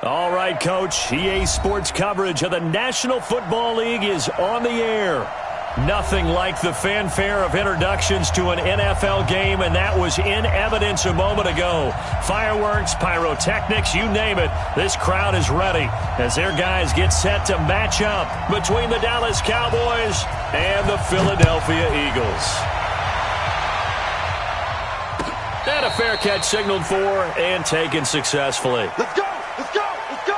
All right, Coach. EA Sports coverage of the National Football League is on the air. Nothing like the fanfare of introductions to an NFL game, and that was in evidence a moment ago. Fireworks, pyrotechnics, you name it. This crowd is ready as their guys get set to match up between the Dallas Cowboys and the Philadelphia Eagles. And a fair catch signaled for and taken successfully. Let's go! Let's go! Let's go!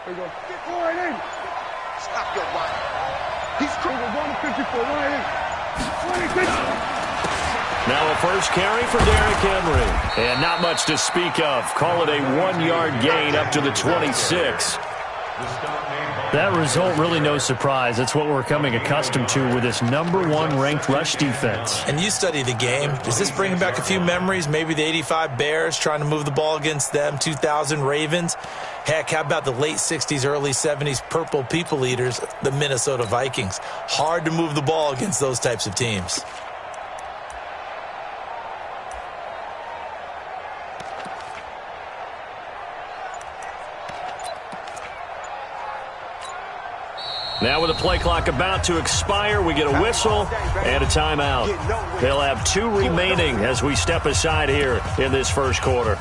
There you go. Get right in. Stop your run. He's Over 154 right in. 26. Now a first carry for Derrick Henry. And not much to speak of. Call it a 1-yard gain up to the 26. That result, really no surprise. That's what we're coming accustomed to with this #1 ranked rush defense. And you study the game. Does this bring back a few memories? Maybe the 85 Bears trying to move the ball against them, 2000 Ravens. Heck, how about the late 60s, early 70s Purple People Eaters, the Minnesota Vikings? Hard to move the ball against those types of teams. Now with the play clock about to expire, we get a whistle and a timeout. They'll have 2 remaining as we step aside here in this first quarter.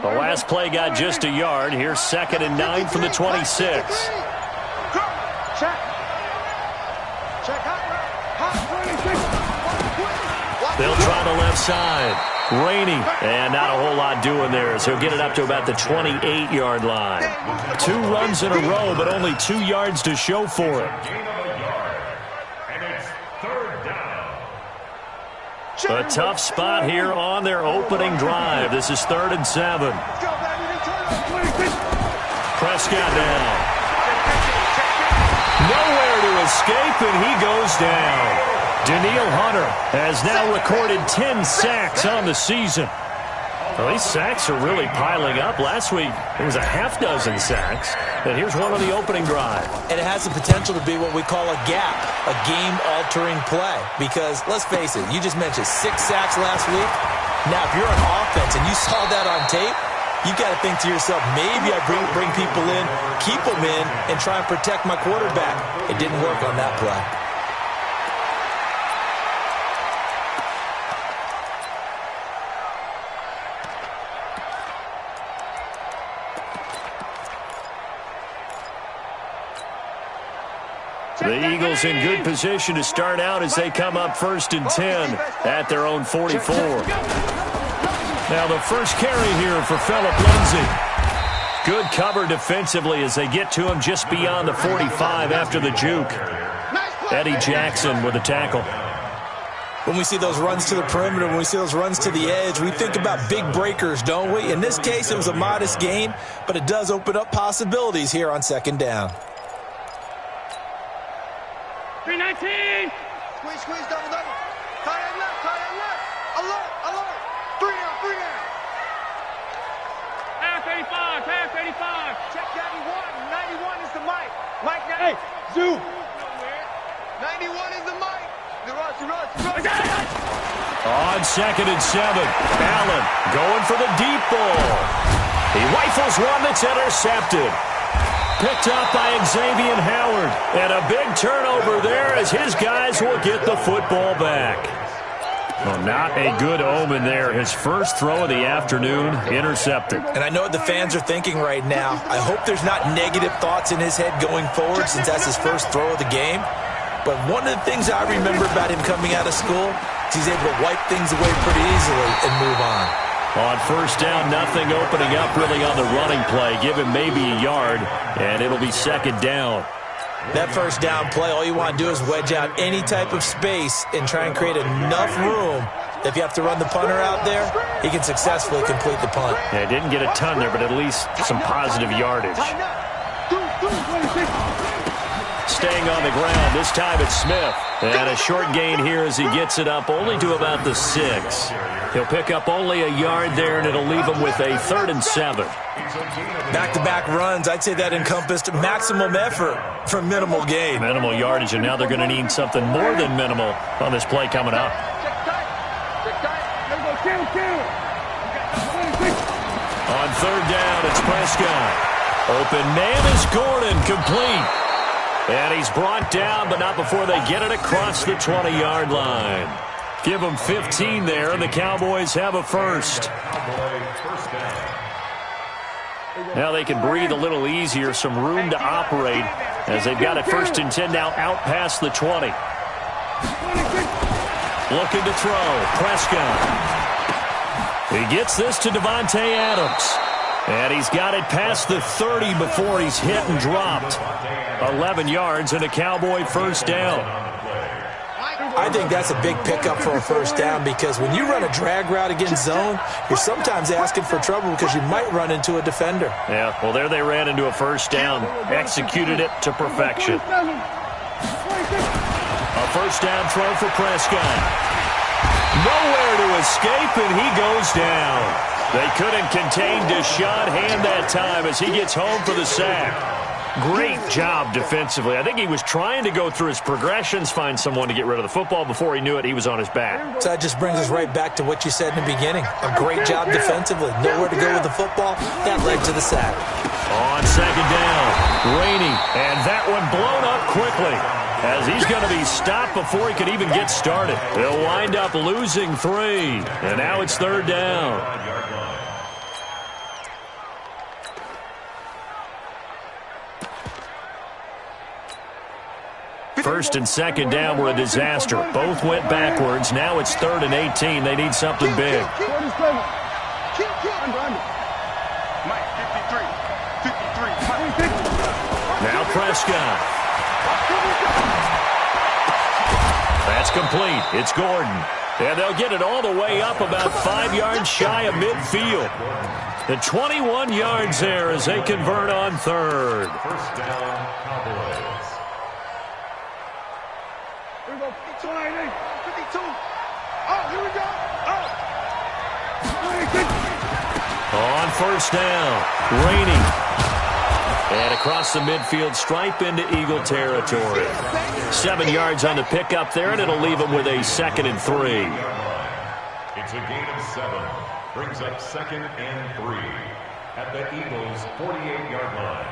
The last play got just a yard. Here's 2nd and 9 from the 26. They'll try the left side. Rainey, and not a whole lot doing there, so he'll get it up to about the 28-yard line. 2 runs in a row, but only 2 yards to show for it. A tough spot here on their opening drive. This is 3rd and 7. Prescott now. Nowhere to escape, and he goes down. Daniil Hunter has now recorded 10 sacks on the season. Well, these sacks are really piling up. Last week, it was a half dozen sacks. And here's one on the opening drive. And it has the potential to be what we call a gap, a game-altering play. Because, let's face it, you just mentioned 6 sacks last week. Now, if you're on offense and you saw that on tape, you've got to think to yourself, maybe I bring people in, keep them in, and try and protect my quarterback. It didn't work on that play. The Eagles in good position to start out as they come up 1st and 10 at their own 44. Now the first carry here for Phillip Lindsay. Good cover defensively as they get to him just beyond the 45 after the juke. Eddie Jackson with a tackle. When we see those runs to the perimeter, when we see those runs to the edge, we think about big breakers, don't we? In this case, it was a modest gain, but it does open up possibilities here on 2nd down. 319. Squeeze, double. Tie that left. Alert. 3 down. Half 85. Check 91. 91 is the mic. Mike, Hey, Zoo. 91 is the mic. The rush. On 2nd and 7, Allen going for the deep ball. He rifles one that's intercepted. Picked up by Xavier Howard. And a big turnover there as his guys will get the football back. Well, not a good omen there. His first throw of the afternoon, intercepted. And I know what the fans are thinking right now. I hope there's not negative thoughts in his head going forward since that's his first throw of the game. But one of the things I remember about him coming out of school is he's able to wipe things away pretty easily and move on. On 1st down, nothing opening up really on the running play. Give him maybe a yard, and it'll be 2nd down. That 1st down play, all you want to do is wedge out any type of space and try and create enough room. If you have to run the punter out there, he can successfully complete the punt. Yeah, didn't get a ton there, but at least some positive yardage. Staying on the ground, this time it's Smith. And a short gain here as he gets it up only to about the 6. He'll pick up only a yard there, and it'll leave him with a 3rd and 7. Back-to-back runs, I'd say that encompassed maximum effort for minimal gain. Minimal yardage, and now they're going to need something more than minimal on this play coming up. On 3rd down, it's Prescott. Open man is Gordon, complete. And he's brought down, but not before they get it across the 20-yard line. Give them 15 there, and the Cowboys have a first. Now they can breathe a little easier, some room to operate, as they've got it 1st and 10 now out past the 20. Looking to throw, Prescott. He gets this to Devontae Adams. And he's got it past the 30 before he's hit and dropped. 11 yards and a Cowboy 1st down. I think that's a big pickup for a 1st down because when you run a drag route against zone, you're sometimes asking for trouble because you might run into a defender. Yeah, well, there they ran into a 1st down. Executed it to perfection. A 1st down throw for Prescott. Nowhere to escape, and he goes down. They couldn't contain Deshaun Hand that time as he gets home for the sack. Great job defensively. I think he was trying to go through his progressions, find someone to get rid of the football. Before he knew it, he was on his back. So that just brings us right back to what you said in the beginning. A great job defensively. Nowhere to go with the football. That led to the sack. On 2nd down, Rainey. And that one blown up quickly as he's going to be stopped before he could even get started. He'll wind up losing 3. And now it's 3rd down. First and 2nd down were a disaster. Both went backwards. Now it's 3rd and 18. They need something big. Now Prescott. That's complete. It's Gordon. And they'll get it all the way up about 5 yards shy of midfield. The 21 yards there as they convert on 3rd. First down, Cowboys. 52. Oh, here we go. On first down, Rainey. And across the midfield stripe into Eagle territory. 7 yards on the pickup there, and it'll leave them with a 2nd and 3. It's a gain of 7. Brings up 2nd and 3 at the Eagles' 48-yard line.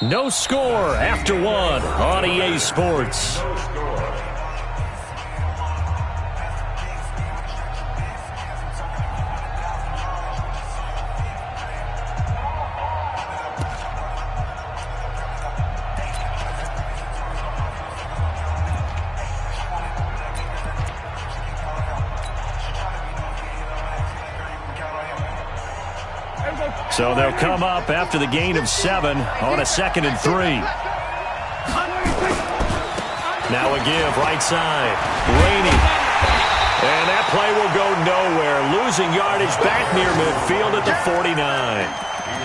No score after 1 on EA Sports. No score. So they'll come up after the gain of 7 on a 2nd and 3. Now a give, right side. Rainey. And that play will go nowhere. Losing yardage back near midfield at the 49.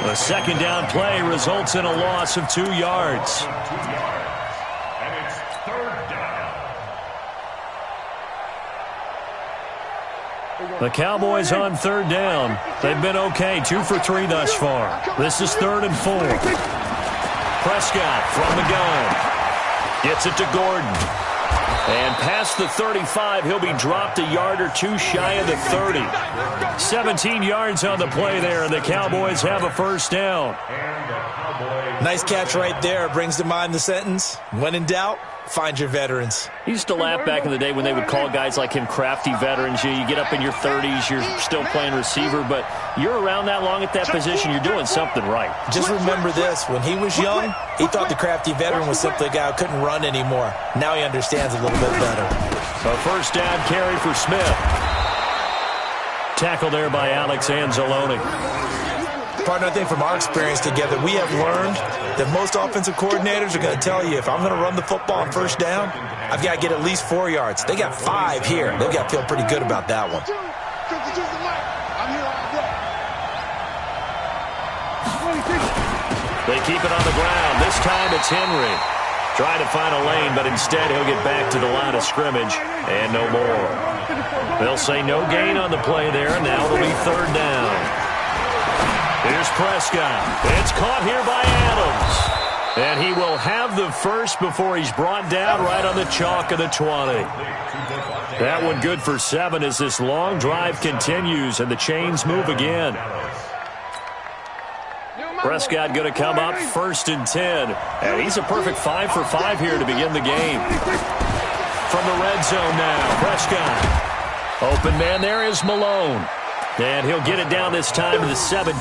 A 2nd down play results in a loss of 2 yards. And it's 3rd down. The Cowboys on 3rd down. They've been okay, 2 for 3 thus far. This is 3rd and 4. Prescott from the gun. Gets it to Gordon. And past the 35, he'll be dropped a yard or 2 shy of the 30. 17 yards on the play there, and the Cowboys have a 1st down. Nice catch right there. Brings to mind the sentence, when in doubt, find your veterans. He used to laugh back in the day when they would call guys like him crafty veterans. You get up in your 30s, you're still playing receiver, but you're around that long at that position, you're doing something right. Just remember this. When he was young, he thought the crafty veteran was simply a guy who couldn't run anymore. Now he understands a little bit better. A 1st down carry for Smith. Tackle there by Alex Anzalone. Partner, I think from our experience together, we have learned that most offensive coordinators are going to tell you, if I'm going to run the football on 1st down, I've got to get at least 4 yards. They got 5 here. They've got to feel pretty good about that one. They keep it on the ground. This time it's Henry. Trying to find a lane, but instead he'll get back to the line of scrimmage and no more. They'll say no gain on the play there, and now it'll be 3rd down. Here's Prescott. It's caught here by Adams. And he will have the 1st before he's brought down right on the chalk of the 20. That one good for 7 as this long drive continues and the chains move again. Prescott going to come up 1st and 10. And he's a perfect 5 for 5 here to begin the game. From the red zone now, Prescott. Open man there is Malone. And he'll get it down this time to the 17.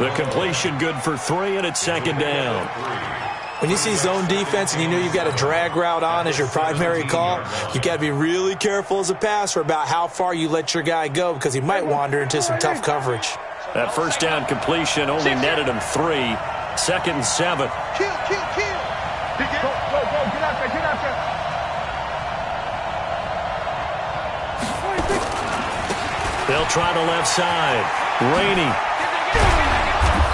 The completion good for 3, and it's 2nd down. When you see zone defense and you know you've got a drag route on as your primary call, you've got to be really careful as a passer about how far you let your guy go because he might wander into some tough coverage. That 1st down completion only netted him 3. 2nd and 7. Kill. Go, get out there. They'll try the left side. Rainey.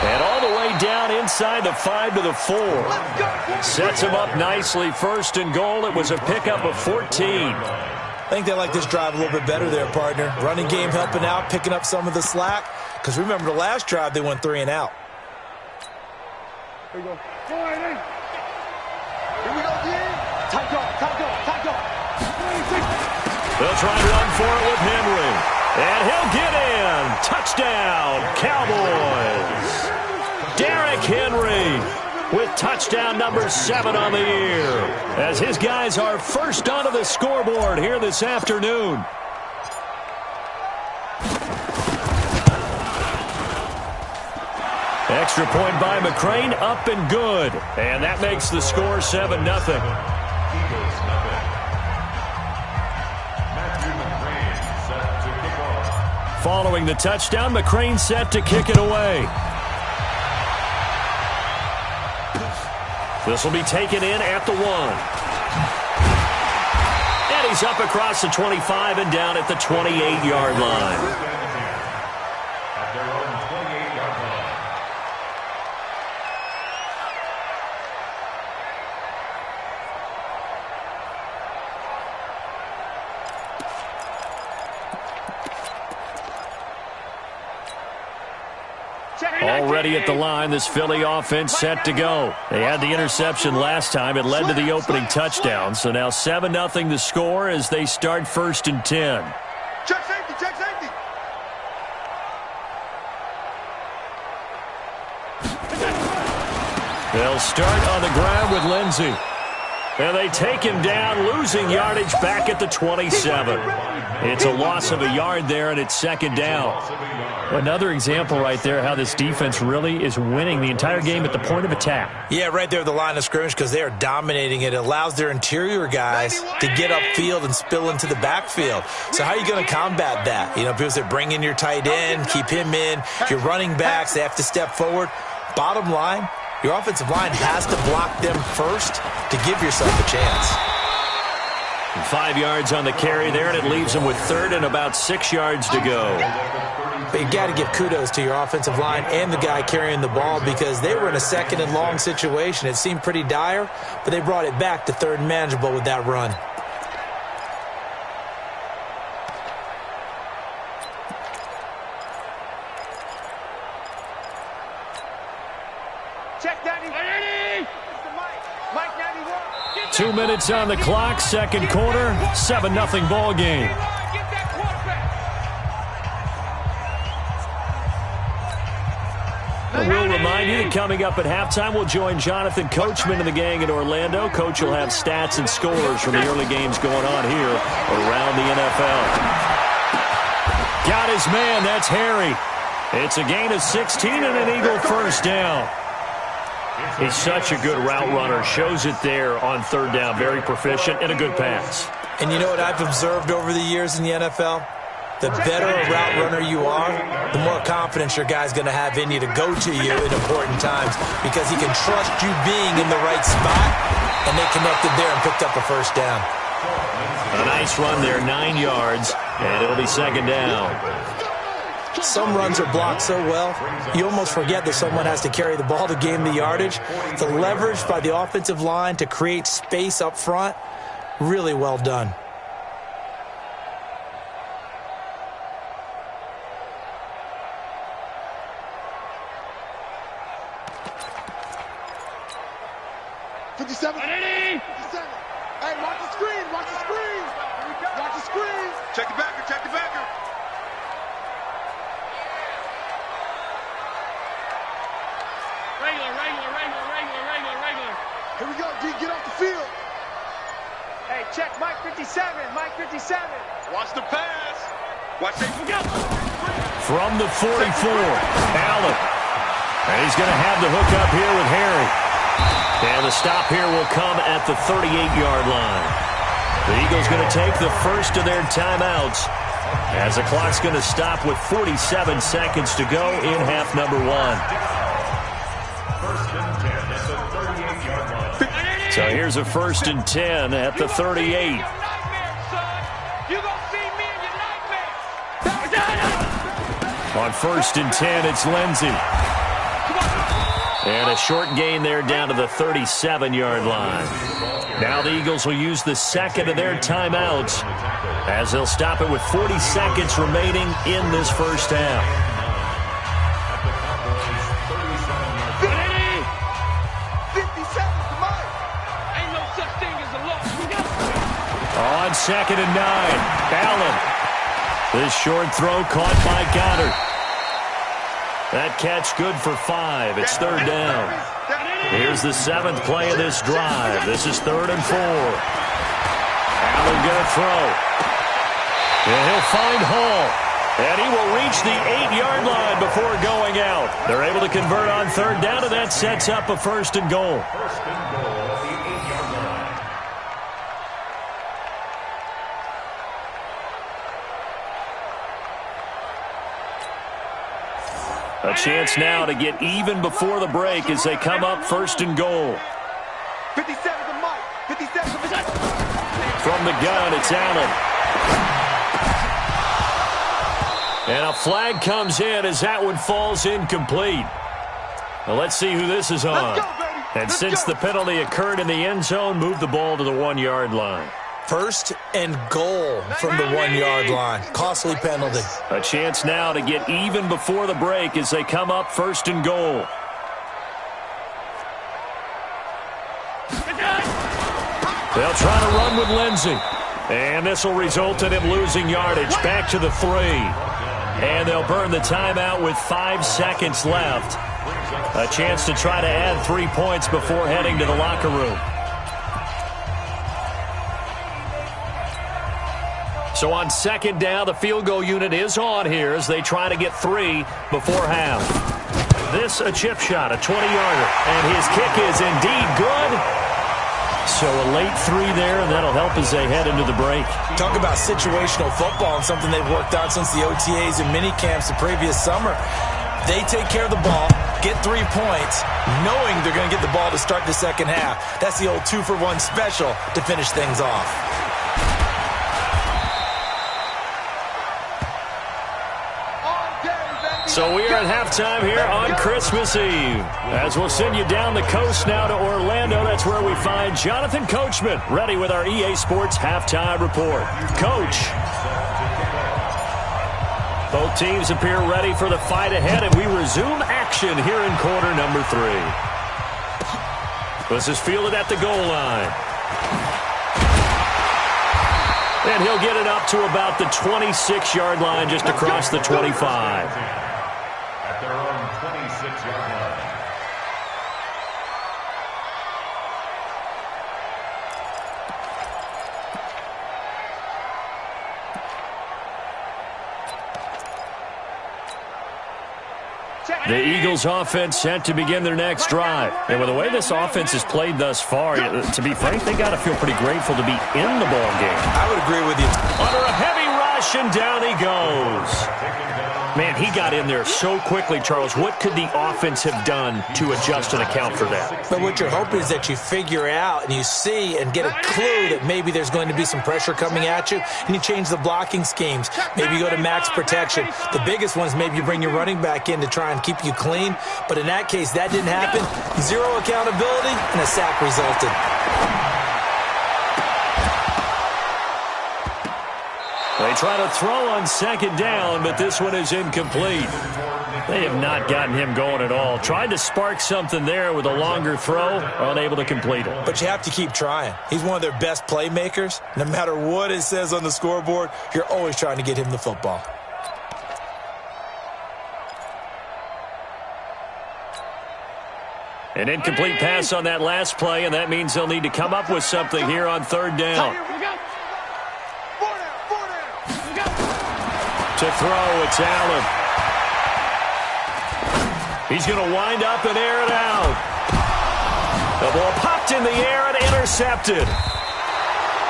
And all the way down inside the 5 to the 4. Sets him up nicely. 1st and goal. It was a pickup of 14. I think they like this drive a little bit better there, partner. Running game helping out, picking up some of the slack. Because remember the last drive, they went 3 and out. Here we go. Here we go, again. Tight go. They'll try to run for it with Henry. And he'll get in. Touchdown, Cowboys. Derrick Henry with touchdown number 7 on the year. As his guys are first onto the scoreboard here this afternoon. Extra point by McCrane, up and good. And that makes the score 7-0. Following the touchdown, McCrane set to kick it away. This will be taken in at the 1. And he's up across the 25 and down at the 28-yard line. Already at the line, this Philly offense set to go. They had the interception last time. It led to the opening touchdown. So now 7-0 the score as they start 1st and 10. Check safety, check safety. They'll start on the ground with Lindsey. And they take him down, losing yardage back at the 27. It's a loss of a yard there, and it's 2nd down. Another example right there how this defense really is winning the entire game at the point of attack. Yeah, right there at the line of scrimmage because they are dominating it. It allows their interior guys to get upfield and spill into the backfield. So how are you going to combat that? You know, people say bring in your tight end, keep him in. Your running backs, they have to step forward. Bottom line, your offensive line has to block them first to give yourself a chance. 5 yards on the carry there, and it leaves them with 3rd and about 6 yards to go. But you got to give kudos to your offensive line and the guy carrying the ball because they were in a 2nd and long situation. It seemed pretty dire, but they brought it back to 3rd and manageable with that run. Check Daddy. 2 minutes on the clock, 2nd quarter, 7-0 ball game. We'll remind you that coming up at halftime, we'll join Jonathan Coachman and the gang in Orlando. Coach will have stats and scores from the early games going on here around the NFL. Got his man, that's Harry. It's a gain of 16 and an Eagle 1st down. He's such a good route runner. Shows it there on 3rd down. Very proficient and a good pass. And you know what I've observed over the years in the NFL? The better a route runner you are, the more confidence your guy's going to have in you to go to you in important times because he can trust you being in the right spot, and they connected there and picked up a 1st down. A nice run there, 9 yards, and it'll be 2nd down. Some runs are blocked so well, you almost forget that someone has to carry the ball to gain the yardage. The leverage by the offensive line to create space up front, really well done. Hey, watch the screen, watch the screen. Watch the screen. Check the backer, check the backer. Regular. Here we go, D, get off the field. Hey, check Mike 57, Mike 57. Watch the pass. Watch it. From the 44, Allen. And he's going to have the hook up here with Harry. And the stop here will come at the 38-yard line. The Eagles going to take the first of their timeouts as the clock's going to stop with 47 seconds to go in half number 1. So here's a 1st and 10 at the 38. On 1st and 10, it's Lindsey. And a short gain there down to the 37-yard line. Now the Eagles will use the 2nd of their timeouts as they'll stop it with 40 seconds remaining in this 1st half. 50 seconds to Mike. Ain't no such thing as a loss. On 2nd and 9, Allen. This short throw caught by Goddard. That catch good for 5. It's 3rd down. Here's the 7th play of this drive. This is 3rd and 4. Allen going to throw. And he'll find Hall. And he will reach the 8-yard line before going out. They're able to convert on 3rd down, and that sets up a 1st and goal. A chance now to get even before the break as they come up 1st and goal. 57 to Mike. 57 to Mike. From the gun, it's Allen. And a flag comes in as that one falls incomplete. Well, let's see who this is on. And since the penalty occurred in the end zone, move the ball to the 1-yard line. First and goal from the 1-yard line. Costly penalty. A chance now to get even before the break as they come up first and goal. They'll try to run with Lindsey. And this will result in him losing yardage back to the 3. And they'll burn the timeout with 5 seconds left. A chance to try to add 3 points before heading to the locker room. So on second down, the field goal unit is on here as they try to get 3 before half. This a chip shot, a 20-yarder. And his kick is indeed good. So a late 3 there, and that'll help as they head into the break. Talk about situational football and something they've worked on since the OTAs and mini camps the previous summer. They take care of the ball, get 3 points, knowing they're going to get the ball to start the second half. That's the old 2-for-1 special to finish things off. So we are at halftime here on Christmas Eve. As we'll send you down the coast now to Orlando, that's where we find Jonathan Coachman, ready with our EA Sports Halftime Report. Coach. Both teams appear ready for the fight ahead, and we resume action here in quarter number 3. This is fielded at the goal line. And he'll get it up to about the 26-yard line, just across the 25. At their own 26-yard line. The Eagles offense set to begin their next drive. And with the way this offense has played thus far, to be frank, they got to feel pretty grateful to be in the ball game. I would agree with you. Under a heavy rush, and down he goes. Man, he got in there so quickly, Charles. What could the offense have done to adjust and account for that? But what you're hoping is that you figure out and you see and get a clue that maybe there's going to be some pressure coming at you, and you change the blocking schemes. Maybe you go to max protection. The biggest one is maybe you bring your running back in to try and keep you clean. But in that case, that didn't happen. 0 accountability, and a sack resulted. They try to throw on second down, but this one is incomplete. They have not gotten him going at all. Tried to spark something there with a longer throw, unable to complete it. But you have to keep trying. He's one of their best playmakers. No matter what it says on the scoreboard, you're always trying to get him the football. An incomplete pass on that last play, and that means they'll need to come up with something here on third down. To throw, it's Allen. He's going to wind up and air it out. The ball popped in the air and intercepted.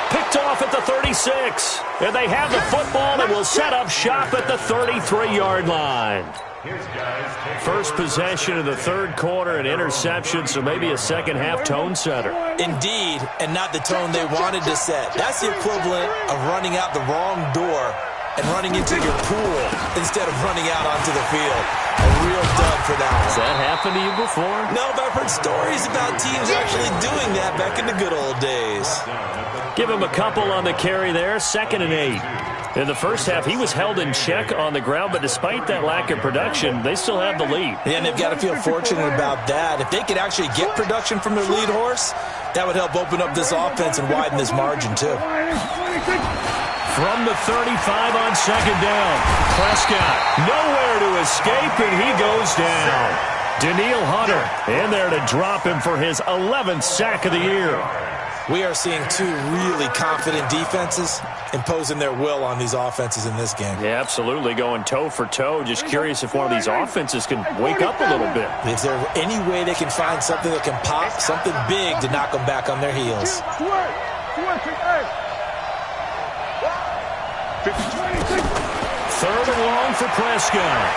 Picked off at the 36. And they have the football and will set up shop at the 33-yard line. First possession of the third quarter, an interception, so maybe a second-half tone setter. Indeed, and not the tone they wanted to set. That's the equivalent of running out the wrong door and running into your pool instead of running out onto the field. A real dud for that one. Has that happened to you before? No, but I've heard stories about teams actually doing that back in the good old days. Give him a couple on the carry there, 2nd and 8. In the first half, he was held in check on the ground, but despite that lack of production, they still have the lead. Yeah, and they've got to feel fortunate about that. If they could actually get production from their lead horse, that would help open up this offense and widen this margin, too. From the 35 on second down, Prescott nowhere to escape, and he goes down. Daniil Hunter in there to drop him for his 11th sack of the year. We are seeing two really confident defenses imposing their will on these offenses in this game. Yeah, absolutely, going toe for toe. Just curious if one of these offenses can wake up a little bit. Is there any way they can find something that can pop, something big to knock them back on their heels? Third and long for Prescott.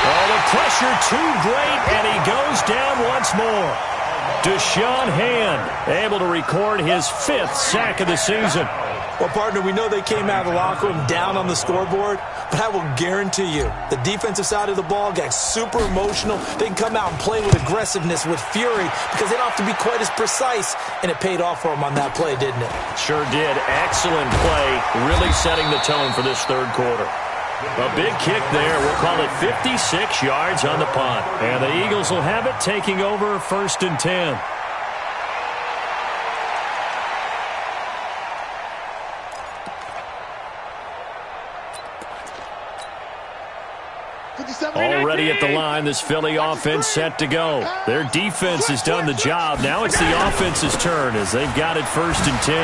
Oh, the pressure too great, and he goes down once more. Deshaun Hand able to record his 5th sack of the season. Well, partner, we know they came out of the locker room down on the scoreboard, but I will guarantee you the defensive side of the ball got super emotional. They can come out and play with aggressiveness, with fury, because they don't have to be quite as precise, and it paid off for them on that play, didn't it? Sure did. Excellent play, really setting the tone for this third quarter. A big kick there. We'll call it 56 yards on the punt. And the Eagles will have it, taking over 1st and 10. Already at the line, this Philly offense set to go. Their defense has done the job. Now it's the offense's turn as they've got it 1st and 10.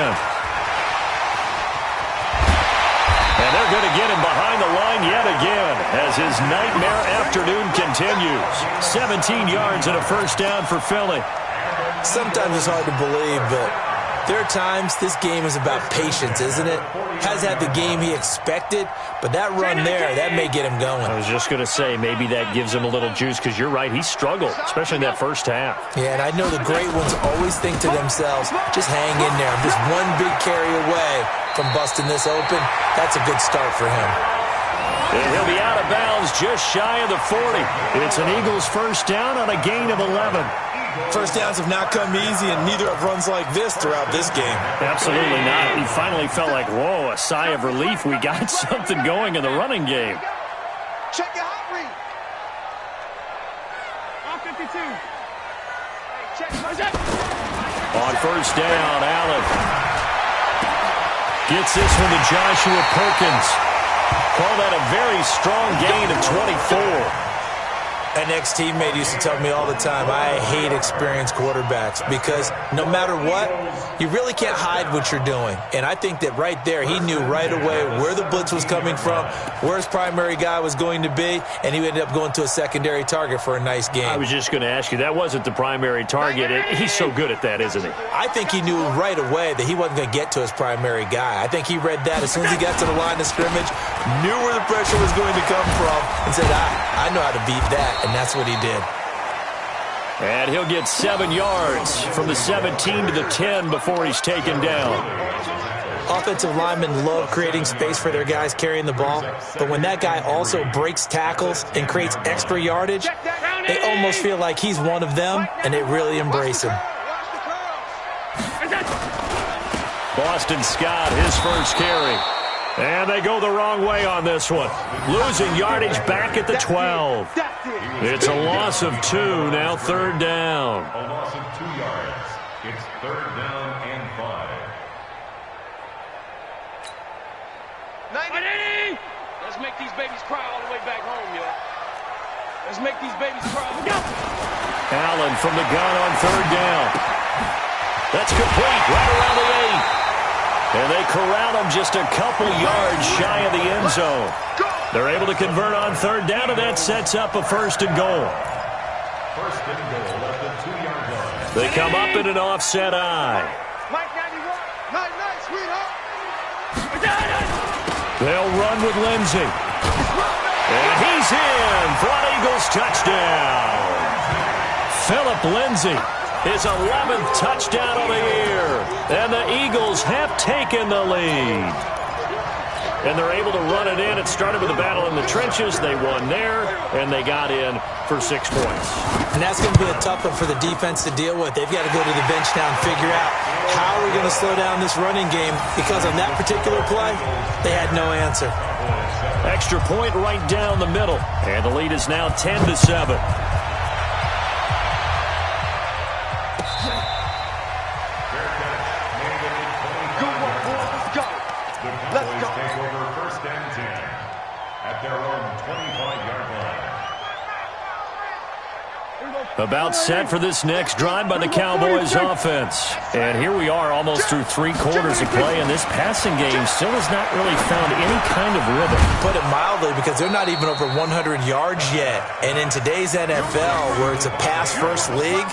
And they're going to get him behind the line yet again as his nightmare afternoon continues. 17 yards and a 1st down for Philly. Sometimes it's hard to believe, but there are times this game is about patience, isn't it? Has had the game he expected, but that run there, that may get him going. I was just going to say, maybe that gives him a little juice, because you're right, he struggled, especially in that first half. Yeah, and I know the great ones always think to themselves, just hang in there. I'm just one big carry away from busting this open. That's a good start for him. And he'll be out of bounds just shy of the 40. It's an Eagles 1st down on a gain of 11. First downs have not come easy, and neither have runs like this throughout this game. Absolutely not. He finally felt like, whoa, a sigh of relief. We got something going in the running game. Check your hot read. On 52. Hey, check. On 1st down, Allen gets this one to Joshua Perkins. Call that a very strong gain of 24. An ex-teammate used to tell me all the time, I hate experienced quarterbacks because no matter what, you really can't hide what you're doing. And I think that right there, he knew right away where the blitz was coming from, where his primary guy was going to be, and he ended up going to a secondary target for a nice game. I was just going to ask you, that wasn't the primary target. He's so good at that, isn't he? I think he knew right away that he wasn't going to get to his primary guy. I think he read that as soon as he got to the line of scrimmage, knew where the pressure was going to come from, and said, I know how to beat that. And that's what he did. And he'll get 7 yards from the 17 to the 10 before he's taken down. Offensive linemen love creating space for their guys carrying the ball, but when that guy also breaks tackles and creates extra yardage, they almost feel like he's one of them, and they really embrace him. Boston Scott, his first carry. And they go the wrong way on this one. Losing yardage back at the 12. It's a loss of 2, now 3rd down. A loss of 2 yards. It's 3rd down and 5. 90. Let's make these babies cry all the way back home, yo. Let's make these babies cry. Go. Allen from the gun on 3rd down. That's complete, right around the 8. And they corral him just a couple yards shy of the end zone. They're able to convert on 3rd down, and that sets up a 1st and goal. 1st and goal at the 2-yard line. They come up in an offset eye. Mike 91. Night, sweetheart. They'll run with Lindsey. And he's in for an Eagles touchdown. Philip Lindsey. His 11th touchdown of the year. And the Eagles have taken the lead. And they're able to run it in. It started with a battle in the trenches. They won there, and they got in for 6 points. And that's going to be a tough one for the defense to deal with. They've got to go to the bench now and figure out how are we going to slow down this running game, because on that particular play, they had no answer. Extra point right down the middle. And the lead is now 10-7. About set for this next drive by the Cowboys offense. And here we are almost through 3 quarters of play, and this passing game still has not really found any kind of rhythm. Put it mildly, because they're not even over 100 yards yet. And in today's NFL, where it's a pass-first league,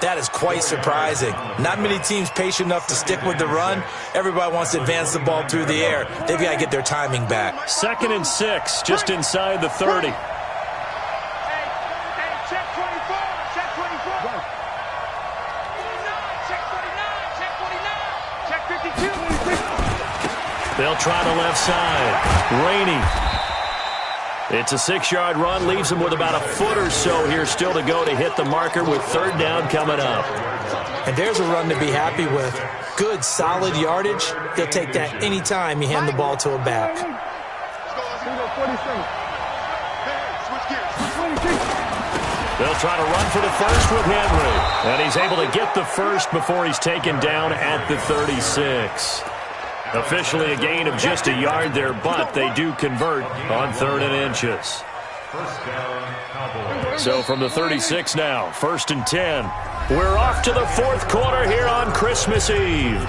that is quite surprising. Not many teams patient enough to stick with the run. Everybody wants to advance the ball through the air. They've got to get their timing back. 2nd and 6, just inside the 30. They'll try the left side. Rainey. It's a 6-yard run. Leaves them with about a foot or so here still to go to hit the marker with third down coming up. And there's a run to be happy with. Good, solid yardage. They'll take that any time you hand the ball to a back. They'll try to run for the first with Henry. And he's able to get the first before he's taken down at the 36. Officially a gain of just a yard there, but they do convert on 3rd and inches. So from the 36 now, 1st and 10. We're off to the 4th quarter here on Christmas Eve.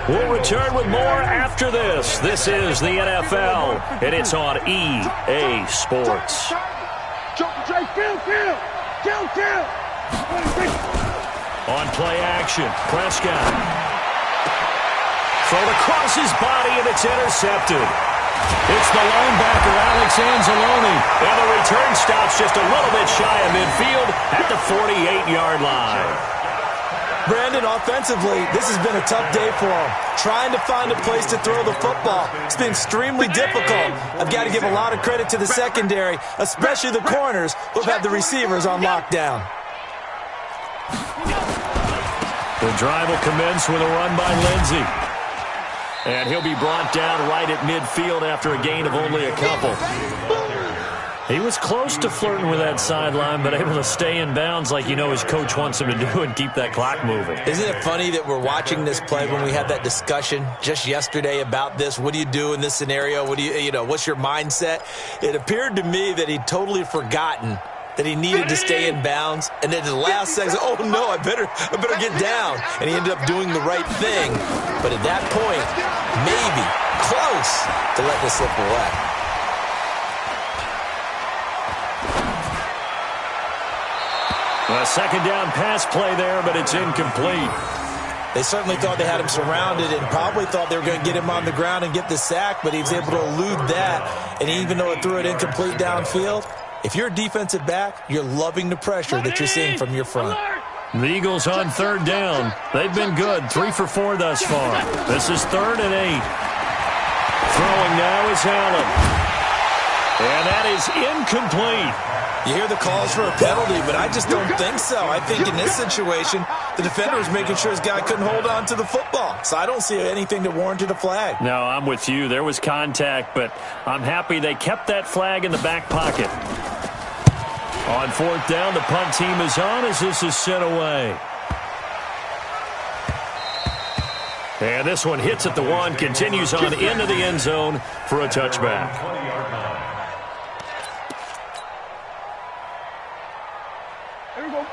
We'll return with more after this. This is the NFL, and it's on EA Sports. On play action, Prescott. Thrown across his body, and it's intercepted. It's the linebacker, Alex Anzalone, and the return stops just a little bit shy of midfield at the 48-yard line. Brandon, offensively, this has been a tough day for him. Trying to find a place to throw the football. It's been extremely difficult. I've got to give a lot of credit to the secondary, especially the corners who have had the receivers on lockdown. The drive will commence with a run by Lindsey. And he'll be brought down right at midfield after a gain of only a couple. He was close to flirting with that sideline, but able to stay in bounds like you know his coach wants him to do and keep that clock moving. Isn't it funny that we're watching this play when we had that discussion just yesterday about this? What do you do in this scenario? What do you know, what's your mindset? It appeared to me that he'd totally forgotten that he needed to stay in bounds, and then at the last second, oh no, I better get down. And he ended up doing the right thing. But at that point, maybe close to letting it slip away. A second down pass play there, but it's incomplete. They certainly thought they had him surrounded and probably thought they were going to get him on the ground and get the sack, but he was able to elude that. And even though it threw it incomplete downfield, if you're a defensive back, you're loving the pressure that you're seeing from your front. The Eagles on 3rd down. They've been good, 3 for 4 thus far. This is 3rd and 8. Throwing now is Allen. And that is incomplete. You hear the calls for a penalty, but I just don't think so. I think in this situation, the defender was making sure his guy couldn't hold on to the football. So I don't see anything that warranted a flag. No, I'm with you. There was contact, but I'm happy they kept that flag in the back pocket. On 4th down, the punt team is on as this is sent away. And this one hits at the 1, continues on into the end zone for a touchback.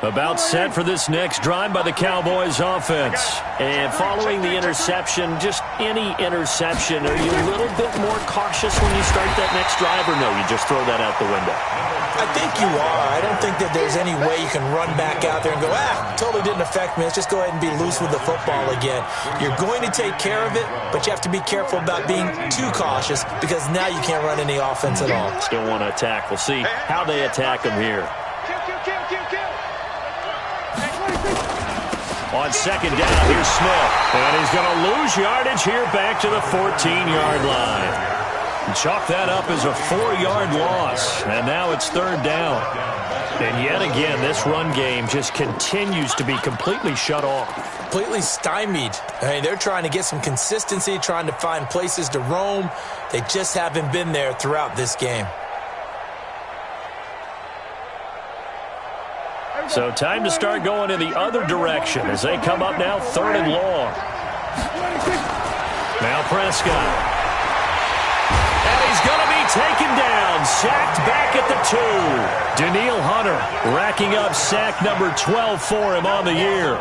About set for this next drive by the Cowboys offense. And following the interception, just any interception, are you a little bit more cautious when you start that next drive, or no, you just throw that out the window? I think you are. I don't think that there's any way you can run back out there and go, totally didn't affect me. Let's just go ahead and be loose with the football again. You're going to take care of it, but you have to be careful about being too cautious because now you can't run any offense at all. Still want to attack. We'll see how they attack him here. On 2nd down, here's Smith. And he's going to lose yardage here back to the 14-yard line. Chalk that up as a 4-yard loss. And now it's 3rd down. And yet again, this run game just continues to be completely shut off. Completely stymied. I mean, they're trying to get some consistency, trying to find places to roam. They just haven't been there throughout this game. So time to start going in the other direction as they come up now 3rd and long. Now Prescott. And he's going to be taken down. Sacked back at the 2. Daniil Hunter racking up sack number 12 for him on the year.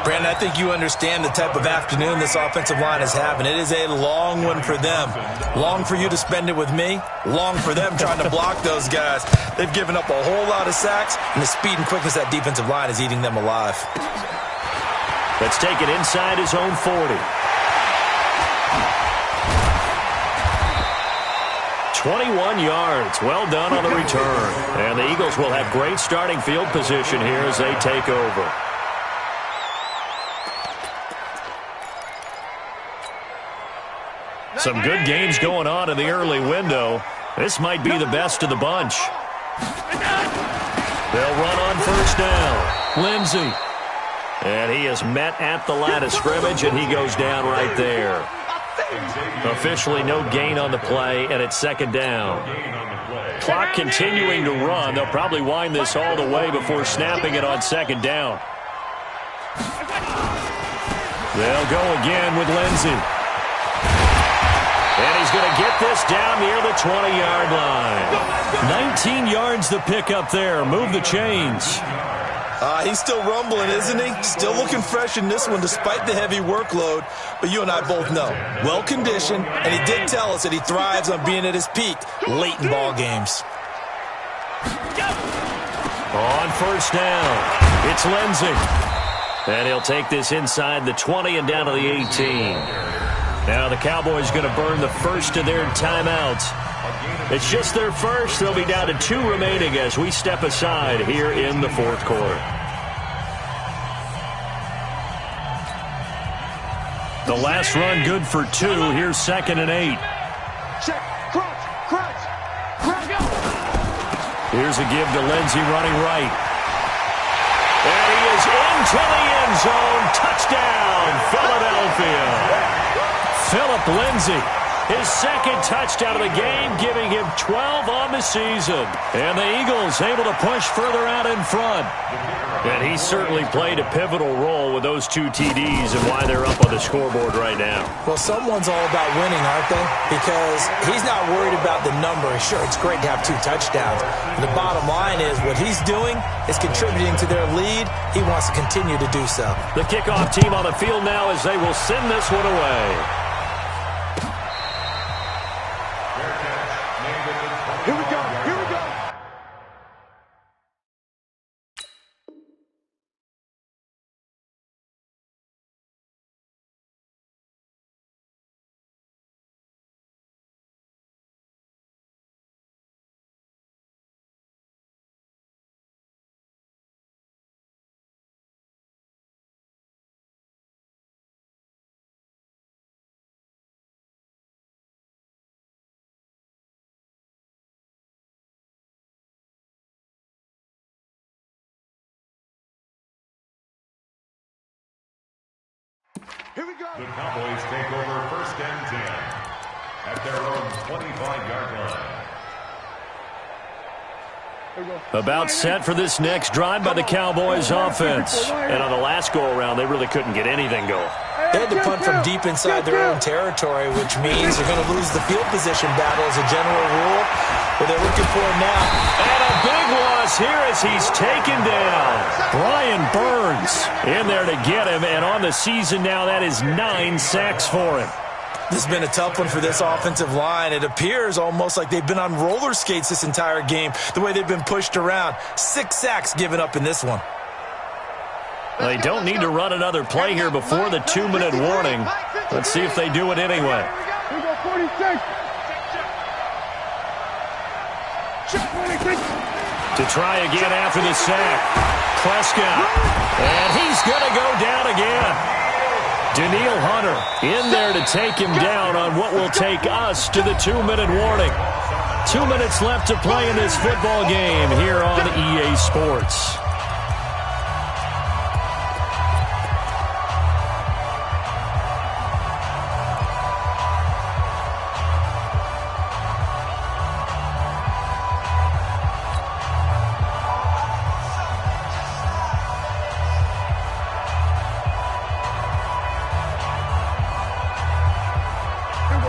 Brandon, I think you understand the type of afternoon this offensive line is having. It is a long one for them. Long for you to spend it with me. Long for them trying to block those guys. They've given up a whole lot of sacks, and the speed and quickness of that defensive line is eating them alive. Let's take it inside his own 40. 21 yards. Well done on the return. And the Eagles will have great starting field position here as they take over. Some good games going on in the early window. This might be the best of the bunch. They'll run on first down. Lindsey. And he is met at the line of scrimmage, and he goes down right there. Officially no gain on the play, and it's second down. Clock continuing to run. They'll probably wind this all the way before snapping it on second down. They'll go again with Lindsey. And he's going to get this down near the 20-yard line. 19 yards the pick up there. Move the chains. He's still rumbling, isn't he? Still looking fresh in this one despite the heavy workload. But you and I both know, well-conditioned, and he did tell us that he thrives on being at his peak late in ball games. On first down, it's Lindsey. And he'll take this inside the 20 and down to the 18. Now the Cowboys going to burn the first of their timeouts. It's just their first. They'll be down to 2 remaining as we step aside here in the fourth quarter. The last run good for 2. Here's second and 8. Check. Crunch. Here's a give to Lindsey running right. And he is into the end zone. Touchdown, Philadelphia. Philip Lindsey, his second touchdown of the game, giving him 12 on the season. And the Eagles able to push further out in front. And he certainly played a pivotal role with those 2 TDs and why they're up on the scoreboard right now. Well, someone's all about winning, aren't they? Because he's not worried about the number. Sure, it's great to have 2 touchdowns. But the bottom line is what he's doing is contributing to their lead. He wants to continue to do so. The kickoff team on the field now as they will send this one away. Here we go. Here we go. The Cowboys take over first and 10 at their own 25-yard line. About set for this next drive by the Cowboys offense. And on the last go-around, they really couldn't get anything going. They had to punt from deep inside their own territory, which means they're going to lose the field position battle as a general rule. But they're looking for him now. And a big loss here as he's taken down. Brian Burns in there to get him. And on the season now, that is 9 sacks for him. This has been a tough one for this offensive line. It appears almost like they've been on roller skates this entire game, the way they've been pushed around. 6 sacks given up in this one. They don't need to run another play here before the 2-minute warning. Let's see if they do it anyway. Here we go, 46. To try again after the sack. Prescott. And he's going to go down again. Danielle Hunter in there to take him down on what will take us to the 2-minute warning. 2 minutes left to play in this football game here on EA Sports.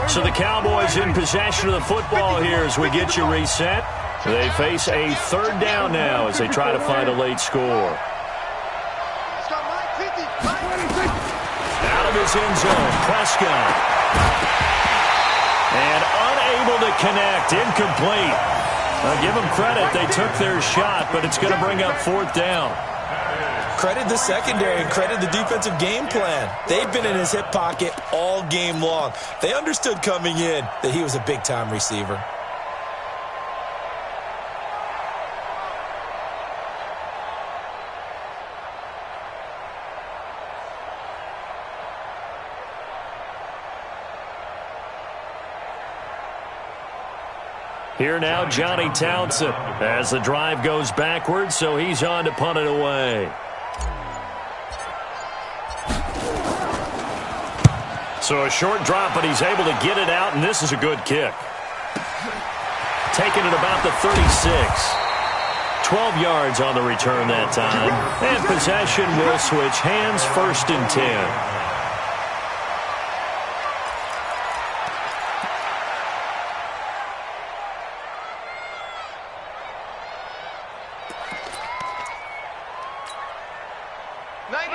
So the Cowboys in possession of the football here as we get you reset. They face a 3rd down now as they try to find a late score. Out of his end zone, Prescott. And unable to connect, incomplete. Now give them credit, they took their shot, but it's going to bring up 4th down. Credit the secondary and credit the defensive game plan. They've been in his hip pocket all game long. They understood coming in that he was a big-time receiver. Here now, Johnny Townsend, as the drive goes backwards, so he's on to punt it away. So a short drop, but he's able to get it out, and this is a good kick. Taking it about the 36. 12 yards on the return that time. And possession will switch hands, 1st and 10.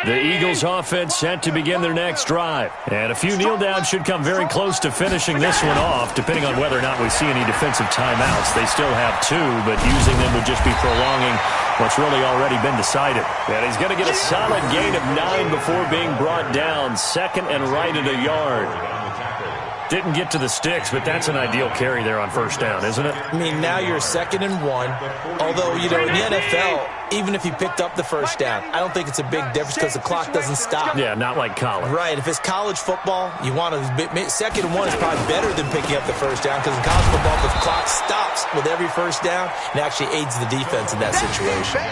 The Eagles offense set to begin their next drive. And a few kneel downs should come very close to finishing this one off, depending on whether or not we see any defensive timeouts. They still have 2, but using them would just be prolonging what's really already been decided. And he's going to get a solid gain of 9 before being brought down. 2nd and right at a yard. Didn't get to the sticks, but that's an ideal carry there on 1st down, isn't it? I mean, now you're 2nd and 1. Although, you know, in the NFL, even if you picked up the 1st down, I don't think it's a big difference because the clock doesn't stop. Yeah, not like college. Right. If it's college football, you want to 2nd and 1 is probably better than picking up the 1st down because in college football, the clock stops with every 1st down and actually aids the defense in that situation.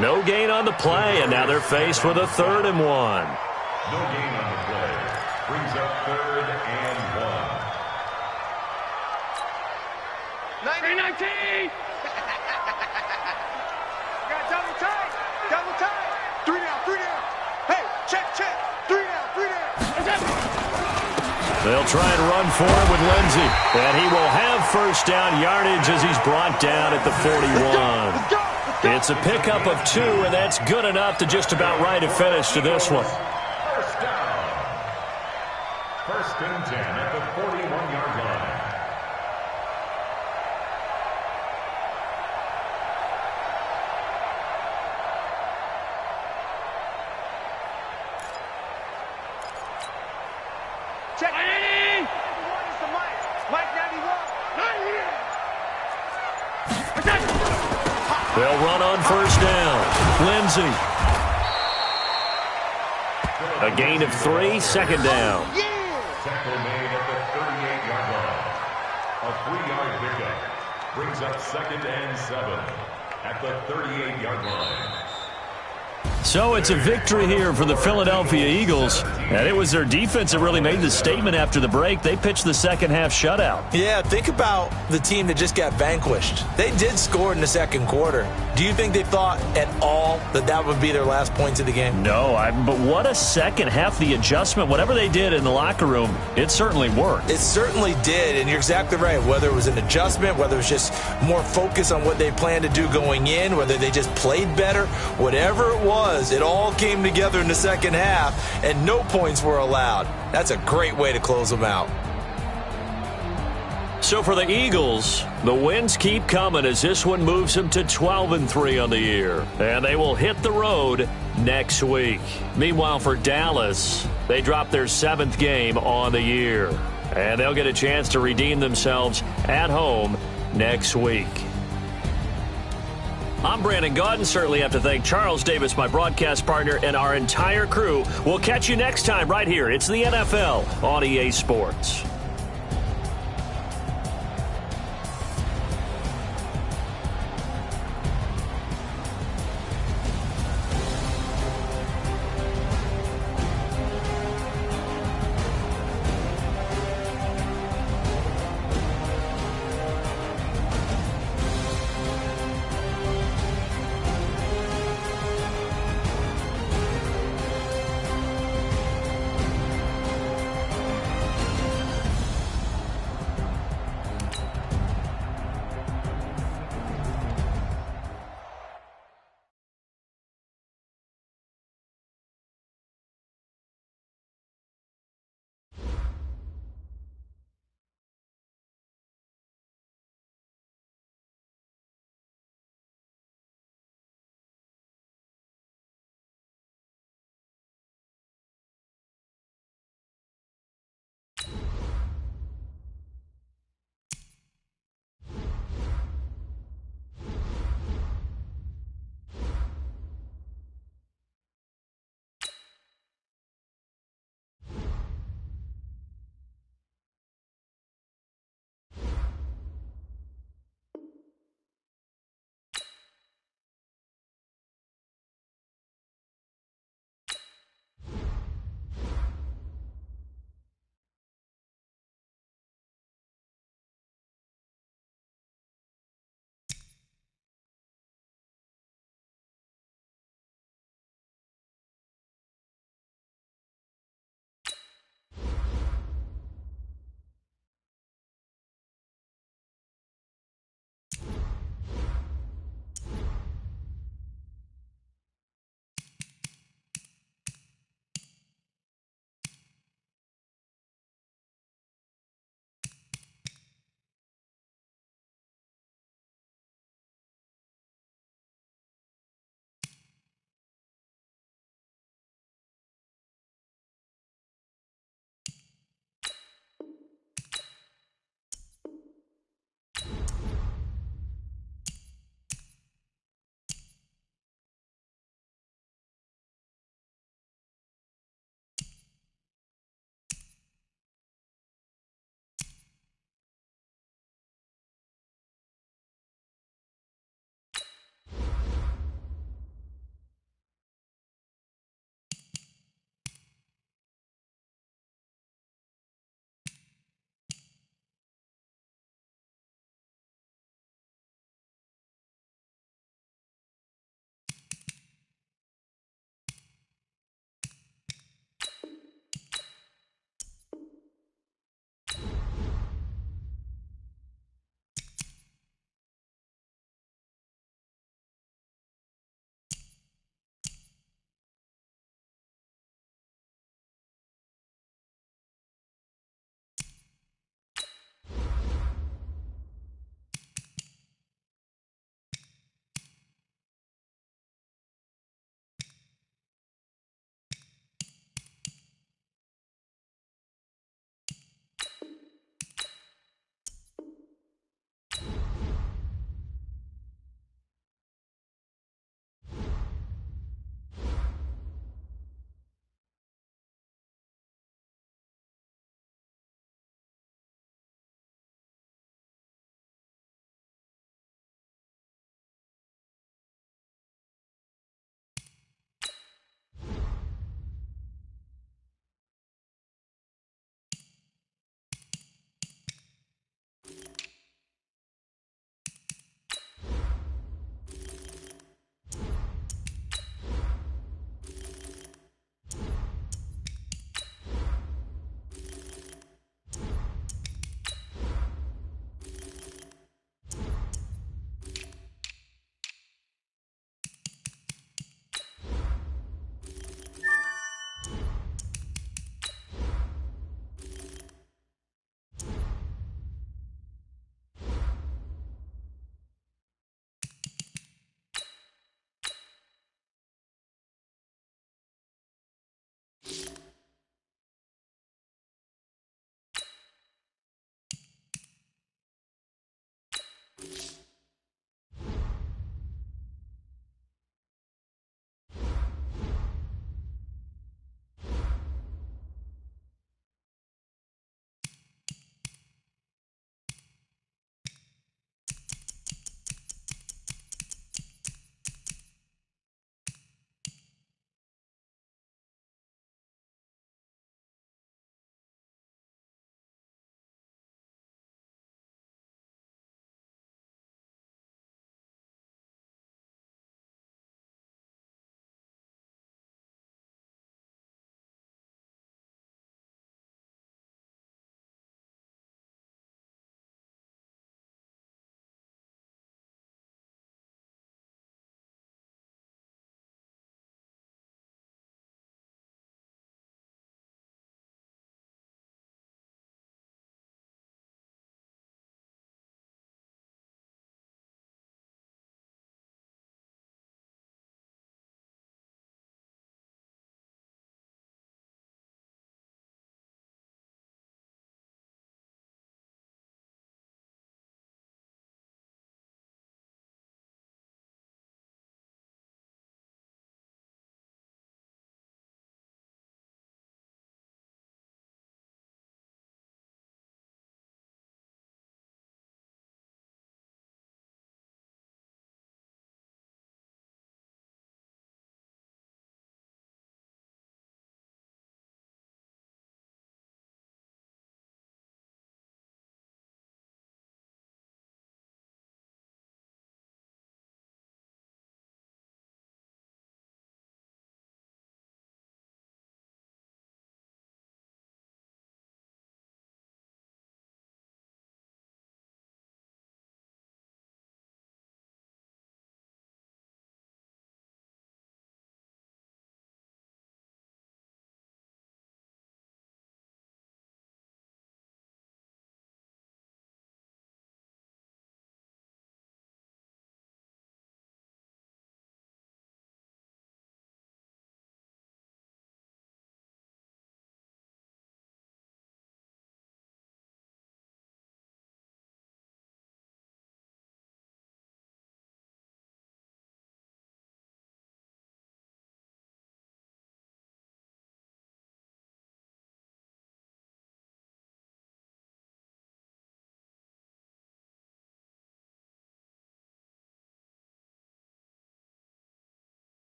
No gain on the play, and now they're faced with a 3rd and 1. No gain on the play. Brings up 3rd and 1. 19! Got double tight. Double tight. 3 down, 3 down. Hey, check. 3 down, 3 down. They'll try and run for it with Lindsey. And he will have 1st down yardage as he's brought down at the 41. Let's go. It's a pickup of 2, and that's good enough to just about right a finish to this one. 1st down. 1st and 10 at the 41-yard line. Check. 91 is the Mike. Mike 91. They'll run on 1st down. Lindsey. A gain of 3, 2nd down. Tackle made at the 38-yard line. A 3-yard pickup brings up 2nd and 7 at the 38-yard line. So it's a victory here for the Philadelphia Eagles. And it was their defense that really made the statement after the break. They pitched the 2nd half shutout. Yeah, think about the team that just got vanquished. They did score in the 2nd quarter. Do you think they thought at all that that would be their last points of the game? No, but what a 2nd half. The adjustment, whatever they did in the locker room, it certainly worked. It certainly did, and you're exactly right. Whether it was an adjustment, whether it was just more focus on what they planned to do going in, whether they just played better, whatever it was, it all came together in the 2nd half, and no points were allowed. That's a great way to close them out. So for the Eagles, the wins keep coming as this one moves them to 12-3 on the year. And they will hit the road next week. Meanwhile, for Dallas, they drop their 7th game on the year. And they'll get a chance to redeem themselves at home next week. I'm Brandon Gaudin. Certainly have to thank Charles Davis, my broadcast partner, and our entire crew. We'll catch you next time right here. It's the NFL on EA Sports.